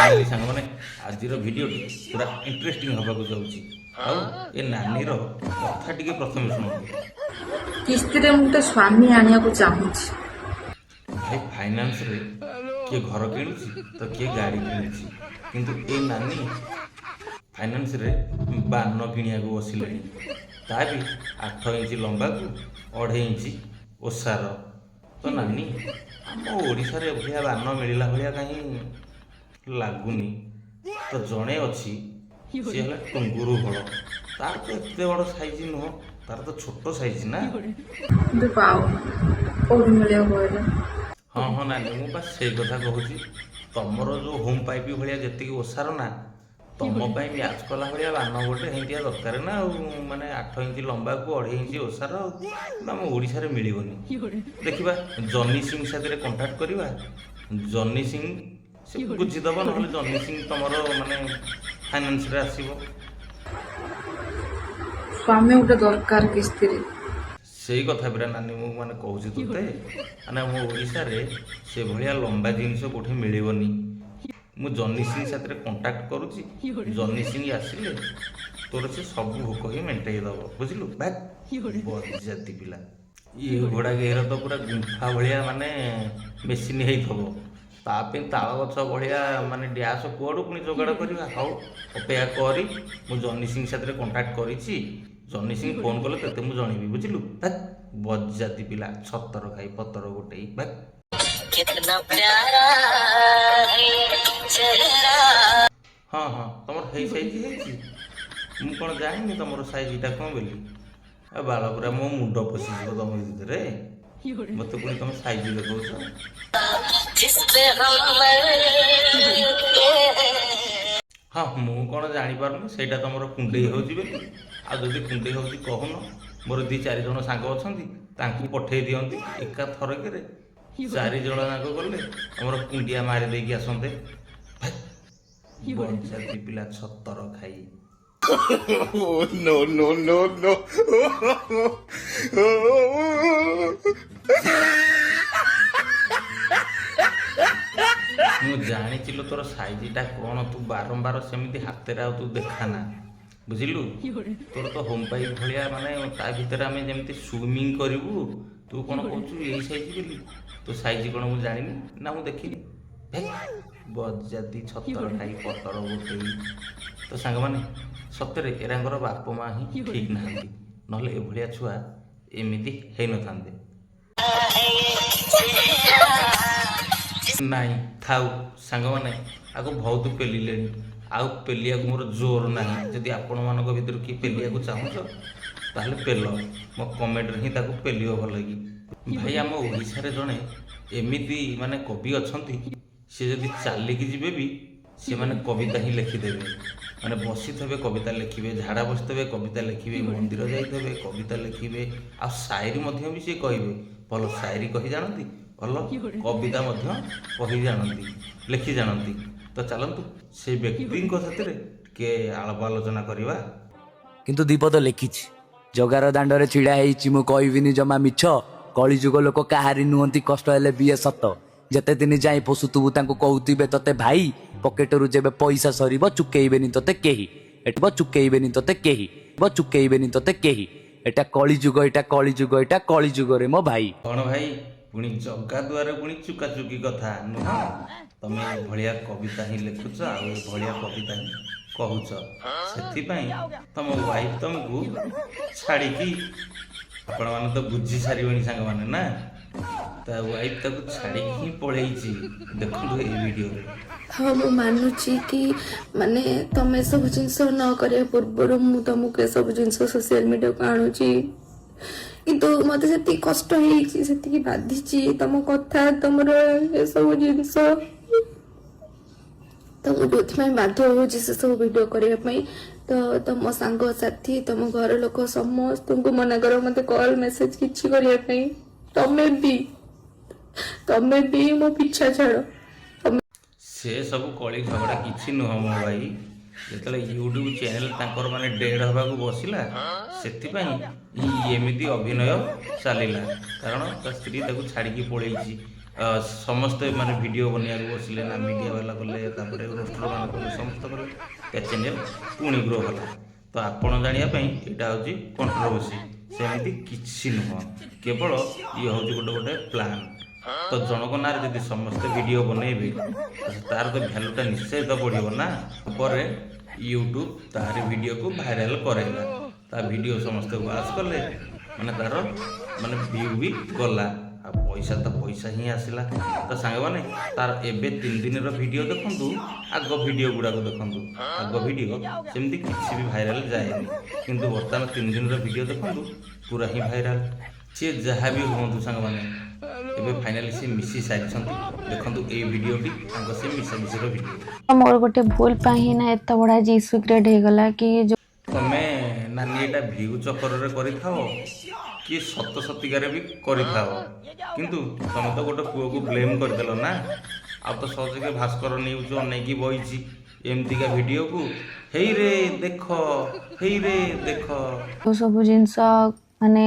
Finally सांग मैंने आज भिडियो पूरा इंटरेस्टिंग होगा जाऊँगी आउ ए नानी कथा टिके प्रथम शुणु किस्ती मुझे स्वामी आने को चाहूँगी भाई फाइनान्स रे किए घर किणुची तो किए गाड़ी किणुची किंतु ए नानी फाइनान्स रे बान किणिया को बसिले ता भी 8 इंच लंबा को 2.5 इंच ओसार तो नानी आम ओडिशा रे भलिया बान मिलला भलिया कहीं लागुनी तो जड़े अच्छी सी है टुंगुरु फल तार तो एत बड़ साइज नुह तार तो छोट साइज ना हाँ हाँ नानी मुझे से कथा कहूँ तुमर जो होम पाइप भाया जी ओसार ना तुम म्याच कला भाया बान गोटे हिंदिया दरकार ना माने 8 इंच लंबा को 2.5 इंच ओसार आम ओडिशा रे मिलबनी देखा जनी सिंह साथ कंटाक्ट करवा जनी सिंह से बुझीदब ना जनी सिंह तुम माने फाइनान्स रे आसीबो स्वामी गोटे दरकार किस्ती से कथा पूरा नानी मु माने कहूँ तुते माने मो ओडिशा रे से भलिया लंबा जिनिस कोठे मिलबनी मु जनी सिंह साथ कंटाक्ट करूची जनी सिंह आसिले तोर से सब भोक ही मेंटेई दब बुझलु भाई जाति पिला ये घोड़ा गेर तो पूरा गुंफा भलिया माने मेसिन हेइथबो तापे ताल गछ भलिया माने डैश कुआडू पुणी जोगाड़ करवा हाउ अपेक्षा करी मु जनी सिंह साथ कंटाक्ट करिछि जनी सिंह फोन कले तेते मु जणीबी बुझलु बजाती पिला छतर खाई पतर गोटे कितना प्यारा है चेहरा हाँ हाँ तुमर हेई साइज हेछि मु कोन जानिनी तुमर साइज टा कोन बोली ए बाला पूरा मो मुंड पसी जिवो तुम भितरे मत पुणी तुम साइज देखौछ हाँ मु कौन जापारूनी से तुम कुंडे हो आदि कुंडे हो कहून मोर 2-4 जन सांग अच्छा पठे दिंती एका थरक 4 जन जाक गले आमर कुंडिया मारी देकी आसते बंजाती पिला छतर खाई no, no, no, no. मु जानी तोर साइजटा कौन तू बारंबार सेमती हाथ तू देखाना बुझिलु तोर तो होम पाइप भाया माने ता भीतर आम जमी स्विमिंग करू तू कौन कहू यही साइज बोली तो साइज कौन मुझे जानी ना मुझे देखी बजाती छतर खाई पतर गोटे तो सांग मैंने सତରେ ଏରାଙ୍କର ବାପ ମା ହିଁ ଠିକ୍ ନାହାନ୍ତି ନହେଲେ ଏଭଳିଆ ଛୁଆ ଏମିତି ହେଇନଥାନ୍ତେ ନାଇଁ ଥାଉ ସାଙ୍ଗମାନେ ଆକୁ ବହୁତ ପେଲିଲେଣି ଆଉ ପେଲିବାକୁ ମୋର ଜୋର ନାହିଁ ଯଦି ଆପଣମାନଙ୍କ ଭିତରୁ କିଏ ପେଲିବାକୁ ଚାହୁଁଛ ତାହେଲେ ପେଲ ମୋ କମେଣ୍ଟରେ ହିଁ ତାକୁ ପେଲିବ ଭଲ କି ଭାଇ ଆମ ଓଡ଼ିଶାରେ ଜଣେ ଏମିତି ମାନେ କବି ଅଛନ୍ତି ସେ ଯଦି ଚାଲିକି ଯିବେ ବି ସେମାନେ କବିତା ହିଁ ଲେଖିଦେବେ ମାନେ ବସିଥିବେ କବିତା ଲେଖିବେ ଝାଡ଼ା ବସିଥିବେ କବିତା ଲେଖିବେ ମନ୍ଦିର ଯାଇଥିବେ କବିତା ଲେଖିବେ ଆଉ ସାଇରୀ ମଧ୍ୟ ବି ସେ କହିବେ ଭଲ ସାଇରୀ କହି ଜାଣନ୍ତି ଭଲ କବିତା ମଧ୍ୟ କହି ଜାଣନ୍ତି ଲେଖି ଜାଣନ୍ତି ତ ଚାଲନ୍ତୁ ସେଇ ବ୍ୟକ୍ତିଙ୍କ ସାଥିରେ ଟିକେ ଆଳାପ ଆଲୋଚନା କରିବା କିନ୍ତୁ ଦୀପଦ ଲେଖିଛି ଜଗାର ଦାଣ୍ଡରେ ଛିଡ଼ା ହେଇଛି ମୁଁ କହିବିନି ଜମା ମିଛ କଳିଯୁଗ ଲୋକ କାହାରି ନୁହନ୍ତି କଷ୍ଟ ହେଲେ ବି ଏ ସତ ଯେତେ ଦିନ ଯାଇ ପୋଷୁଥିବୁ ତାଙ୍କୁ କହୁଥିବେ ତତେ ଭାଇ ପକେଟରୁ ଯେବେ ପଇସା ସରିବ ଚୁକେଇବେନି ତତେ କେହି ଏଠି ଚୁକେଇବେନି ତତେ କେହି ଚୁକେଇବେନି ତତେ କେହି ଏଟା କଳିଯୁଗ ଏଟା କଳିଯୁଗ ଏଟା କଳିଯୁଗରେ ମୋ ଭାଇ କ'ଣ ଭାଇ ପୁଣି ଜଗା ଦ୍ୱାରେ ପୁଣି ଚୁକାଚୁକି କଥା ନୁହଁ ତମେ ଏଭଳିଆ କବିତା ହିଁ ଲେଖୁଛ ଆଉ ଏଭଳିଆ କବିତା ହିଁ କହୁଛ ସେଥିପାଇଁ ତମ ୱାଇଫ୍ ତମକୁ ଛାଡ଼ିକି ଆପଣମାନେ ତ ବୁଝି ସାରିବେଣି ସାଙ୍ଗମାନେ ନା ତା ୱାଇଫ୍ ତାକୁ ଛାଡ଼ିକି ହିଁ ପଳେଇଛି ଦେଖନ୍ତୁ ଏଇ ଭିଡ଼ିଓରେ हाँ मु मानुची कि माने तुम सब जिनस न करिया पूर्व मु तुमको सब जिनस सोशल मीडिया को आणुची किंतु मते सेती कष्ट हेची सेती बाधिची तुम कथा तुमर ए सब जिनस तो मु जोथि बाध्य होची से सब वीडियो करिया पई तो तुम सांग साथी तुम घर लोक समस्त तुमको मना करो मते कॉल मैसेज किछि करिया पई तमे भी मो पीछा छाड़ो से सब कली झगड़ा किसी नुह मो भाई जो यूट्यूब चैनल तांकर माने डेढ़ हवा को बसला से एमती अभिनय चलला कारण ता स्त्री ताको छाड़ी पलैची ସମସ୍ତେ ମାନେ ଭିଡ଼ିଓ ବନେଇବାକୁ ବସିଲେ ନା, ମିଡ଼ିଆ ବାଲା କଲେ, ତାପରେ ରୋଷ୍ଟର ମାନେ କଲେ, ସମସ୍ତଙ୍କର ଚ୍ୟାନେଲ୍ ପୁଣି ଗ୍ରୋ ହେଲା। ତ ଆପଣ ଜାଣିବା ପାଇଁ ଏଇଟା ହେଉଛି କଣ୍ଟ୍ରୋଭର୍ସି, ସେମିତି କିଛି ନୁହଁ, କେବଳ ଇଏ ହେଉଛି ଗୋଟେ ପ୍ଲାନ୍। ତ ଜଣଙ୍କ ନାଁରେ ଯଦି ସମସ୍ତେ ଭିଡ଼ିଓ ବନେଇବେ ତାର ତ ଭ୍ୟାଲୁଟା ନିଶ୍ଚୟ ତ ବଢ଼ିବ ନା। ପରେ ୟୁଟ୍ୟୁବ ତାର ଭିଡ଼ିଓକୁ ଭାଇରାଲ କରେଇଲା, ତା ଭିଡ଼ିଓ ସମସ୍ତେ ୱାଚ୍ କଲେ, ମାନେ ତାର ମାନେ ଭିଉ ବି ଗଲା, ଆଉ ପଇସା ତ ପଇସା ହିଁ ଆସିଲା। ତ ସାଙ୍ଗମାନେ ତାର ଏବେ 3 ଦିନର ଭିଡ଼ିଓ ଦେଖନ୍ତୁ, ଆଗ ଭିଡ଼ିଓ ଗୁଡ଼ାକ ଦେଖନ୍ତୁ। ଆଗ ଭିଡ଼ିଓ ସେମିତି କିଛି ବି ଭାଇରାଲ ଯାଏନି, କିନ୍ତୁ ବର୍ତ୍ତମାନ 3 ଦିନର ଭିଡ଼ିଓ ଦେଖନ୍ତୁ, ପୁରା ହିଁ ଭାଇରାଲ। ସିଏ ଯାହା ବି ହୁଅନ୍ତୁ ସାଙ୍ଗମାନେ, ଏବେ ଫାଇନାଲି ସେ ମିଶି ସାରିଛନ୍ତି। ଦେଖନ୍ତୁ ଏଇ ଭିଡ଼ିଓଟି ତାଙ୍କ ସେ ମିଶାମିଶିର ଭିଡ଼ିଓ। ମୋର ଗୋଟେ ଭୁଲ ପାଇଁ ହିଁ ନା ଏତେ ବଡ଼ ଆଜି ଇସ୍ୟୁ କ୍ରିଏଟ୍ ହେଇଗଲା କି ତମେ ନାନୀ ଏଇଟା ଭିଉ ଚକରରେ କରିଥାଅ କି ସତ ସତିକାରେ ବି କରିଥାଅ, କିନ୍ତୁ ତମେ ତ ଗୋଟେ ପୁଅକୁ ବ୍ଲେମ୍ କରିଦେଲ ନା। ଆଉ ତ ସହଜରେ ଭାସ୍କର ନ୍ୟୁଜ୍ ଅନେଇକି ବଇଛି ଏମିତିକା ଭିଡ଼ିଓକୁ, ହେଇରେ ଦେଖ, ହେଇରେ ଦେଖ। ଯୋଉ ସବୁ ଜିନିଷ ମାନେ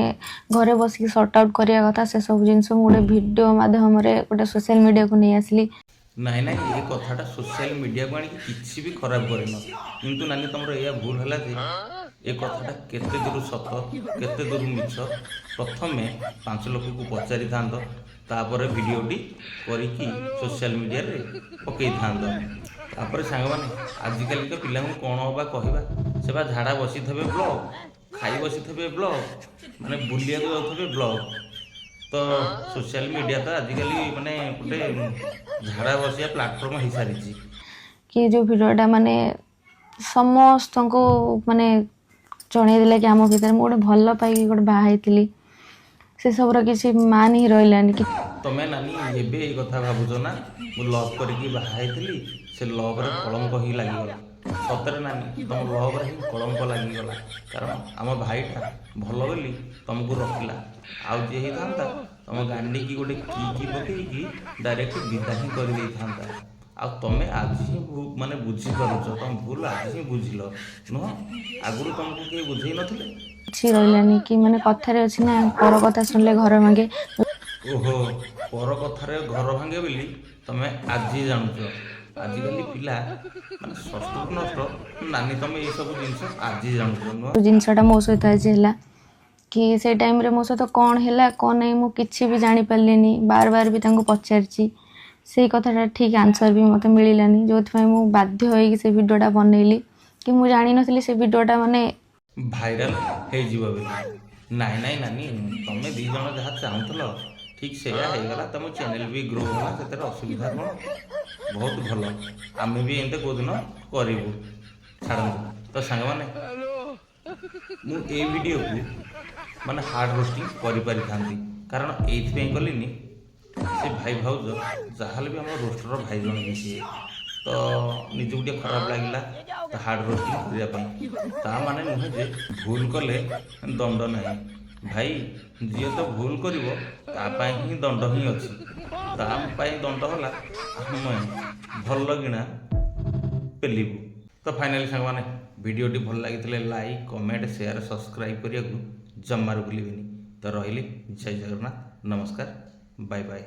ଘରେ ବସିକି ସର୍ଟ ଆଉଟ୍ କରିବା କଥା ସେ ସବୁ ଜିନିଷ ମୁଁ ଗୋଟେ ଭିଡ଼ିଓ ମାଧ୍ୟମରେ ଗୋଟେ ସୋସିଆଲ ମିଡ଼ିଆକୁ ନେଇ ଆସିଲି। ନାଇଁ ନାଇଁ, ଏ କଥାଟା ସୋସିଆଲ ମିଡ଼ିଆକୁ ଆଣିକି କିଛି ବି ଖରାପ କରିନ, କିନ୍ତୁ ନାନୀ ତମର ଏଇଆ ଭୁଲ ହେଲା ଯେ ଏ କଥାଟା କେତେ ଦୂର ସତ କେତେ ଦୂର ମିଛ ପ୍ରଥମେ 5 ଲୋକକୁ ପଚାରିଥାନ୍ତ, ତାପରେ ଭିଡ଼ିଓଟି କରିକି ସୋସିଆଲ ମିଡ଼ିଆରେ ପକେଇଥାନ୍ତ। ତାପରେ ସାଙ୍ଗମାନେ ଆଜିକାଲିକା ପିଲାଙ୍କୁ କ'ଣ ବା କହିବା, ସେ ବା ଝାଡ଼ା ବସିଥିବେ ବ୍ଲଗ୍, ଖାଇ ବସିଥିବେ ବ୍ଲଗ୍, ମାନେ ବୁଲିବାକୁ ଯାଉଥିବେ ବ୍ଲଗ୍। ତ ସୋସିଆଲ ମିଡ଼ିଆ ତ ଆଜିକାଲି ମାନେ ଗୋଟେ ଝାଡ଼ା ବସିବା ପ୍ଲାଟଫର୍ମ ହେଇସାରିଛି। କି ଯୋଉ ଭିଡ଼ିଓଟା ମାନେ ସମସ୍ତଙ୍କୁ ମାନେ ଜଣେଇ ଦେଲା କି ଆମ ଭିତରେ ମୁଁ ଗୋଟେ ଭଲ ପାଇକି ଗୋଟେ ବାହା ହେଇଥିଲି, ସେସବୁର କିଛି ମାନ ହିଁ ରହିଲାନି। କି ତମେ ନାନୀ ଏବେ ଏଇ କଥା ଭାବୁଛ ନା, ମୁଁ ଲଭ୍ କରିକି ବାହା ହେଇଥିଲି, ସେ ଲଭ୍ରେ କଳଙ୍କ ହିଁ ଲାଗିଗଲା। ସତରେ ନାନୀ ତମ ଲଭ୍ରେ ହିଁ କଳଙ୍କ ଲାଗିଗଲା, କାରଣ ଆମ ଭାଇଟା ଭଲ ବୋଲି ତମକୁ ରଖିଲା। ଆଉ ଯିଏ ହେଇଥାନ୍ତା ତମ ଗାଣ୍ଡିକି ଗୋଟେ କି ପକେଇକି ଡାଇରେକ୍ଟ ବିଦା ହିଁ କରିଦେଇଥାନ୍ତା। ଆଉ ତମେ ଆଜି ହିଁ ମାନେ ବୁଝିପାରୁଛ, ତମ ଭୁଲ ଆଜି ହିଁ ବୁଝିଲ, ନୁହଁ ଆଗରୁ ତମକୁ କେହି ବୁଝେଇ ନଥିଲେ। କିଛି ରହିଲାନି କି ମାନେ କଥାରେ ଅଛି ନା, ପର କଥା ଶୁଣିଲେ ଘର ଭାଙ୍ଗେ। ଓହୋ, ପର କଥାରେ ଘର ଭାଙ୍ଗେ ବୋଲି ତମେ ଆଜି ଜାଣୁଛ। ଆଜିକାଲି ପିଲା ମାନେ ଷଷ୍ଠରୁ ନଷ୍ଟ, ନାନୀ ତମେ ଏଇସବୁ ଜିନିଷ ଆଜି ଜାଣୁଛ, ନୁହଁ। ଜିନିଷଟା ମୋ ସହିତ ଆଜି ହେଲା କି ସେଇ ଟାଇମ୍ରେ ମୋ ସହିତ କ'ଣ ହେଲା କ'ଣ ନାହିଁ ମୁଁ କିଛି ବି ଜାଣିପାରିଲିନି। ବାର ବାର ବି ତାଙ୍କୁ ପଚାରିଛି, ସେଇ କଥାଟା ଠିକ୍ ଆନ୍ସର୍ ବି ମୋତେ ମିଳିଲାନି, ଯେଉଁଥିପାଇଁ ମୁଁ ବାଧ୍ୟ ହୋଇକି ସେ ଭିଡ଼ିଓଟା ବନେଇଲି। କି ମୁଁ ଜାଣିନଥିଲି ସେ ଭିଡ଼ିଓଟା ମାନେ ଭାଇରାଲ ହେଇଯିବ ବୋଲି। ନାଇଁ ନାଇଁ ନାନୀ, ତମେ 2 ଜଣ ଯାହା ଚାହୁଁଥିଲ ଠିକ୍ ସେଇଆ ହେଇଗଲା, ତମ ଚ୍ୟାନେଲ୍ ବି ଗ୍ରୋ ହେଲା, ସେଥିରେ ଅସୁବିଧା କ'ଣ? ବହୁତ ଭଲ, ଆମେ ବି ଏମିତି କେଉଁଦିନ କରିବୁ। ଛାଡ଼ନ୍ତୁ। ତ ସାଙ୍ଗମାନେ ମୁଁ ଏଇ ଭିଡ଼ିଓକୁ ମାନେ ହାର୍ଡ଼ ରୋଷ୍ଟିଂ କରିପାରିଥାନ୍ତି, କାରଣ ଏଇଥିପାଇଁ କଲିନି, ସେ ଭାଇ ଭାଉଜ ଯାହାହେଲେ ବି ଆମର ରୋଷ୍ଟର ଭାଇ ଜଣେ ବି ସିଏ, ତ ନିଜକୁ ଟିକେ ଖରାପ ଲାଗିଲା ତ ହାର୍ଡ଼ ରୋଷ୍ଟିଂ କରିବା ପାଇଁ। ତା ମାନେ ନୁହେଁ ଯେ ଭୁଲ କଲେ ଦଣ୍ଡ ନାହିଁ। ଭାଇ ଯିଏ ତ ଭୁଲ କରିବ ତା ପାଇଁ ହିଁ ଦଣ୍ଡ ହିଁ ଅଛି। ତା ପାଇଁ ଦଣ୍ଡ ହେଲା ଆମେ ଭଲ କିଣା ପେଲିବୁ। ତ ଫାଇନାଲି ସାଙ୍ଗମାନେ ଭିଡ଼ିଓଟି ଭଲ ଲାଗିଥିଲେ ଲାଇକ୍, କମେଣ୍ଟ, ସେୟାର, ସବସ୍କ୍ରାଇବ୍ କରିବାକୁ ଜମାରୁ ଭୁଲିବେନି। ତ ରହିଲି, ଜୟ ଜଗନ୍ନାଥ, ନମସ୍କାର, ବାଏ ବାଏ।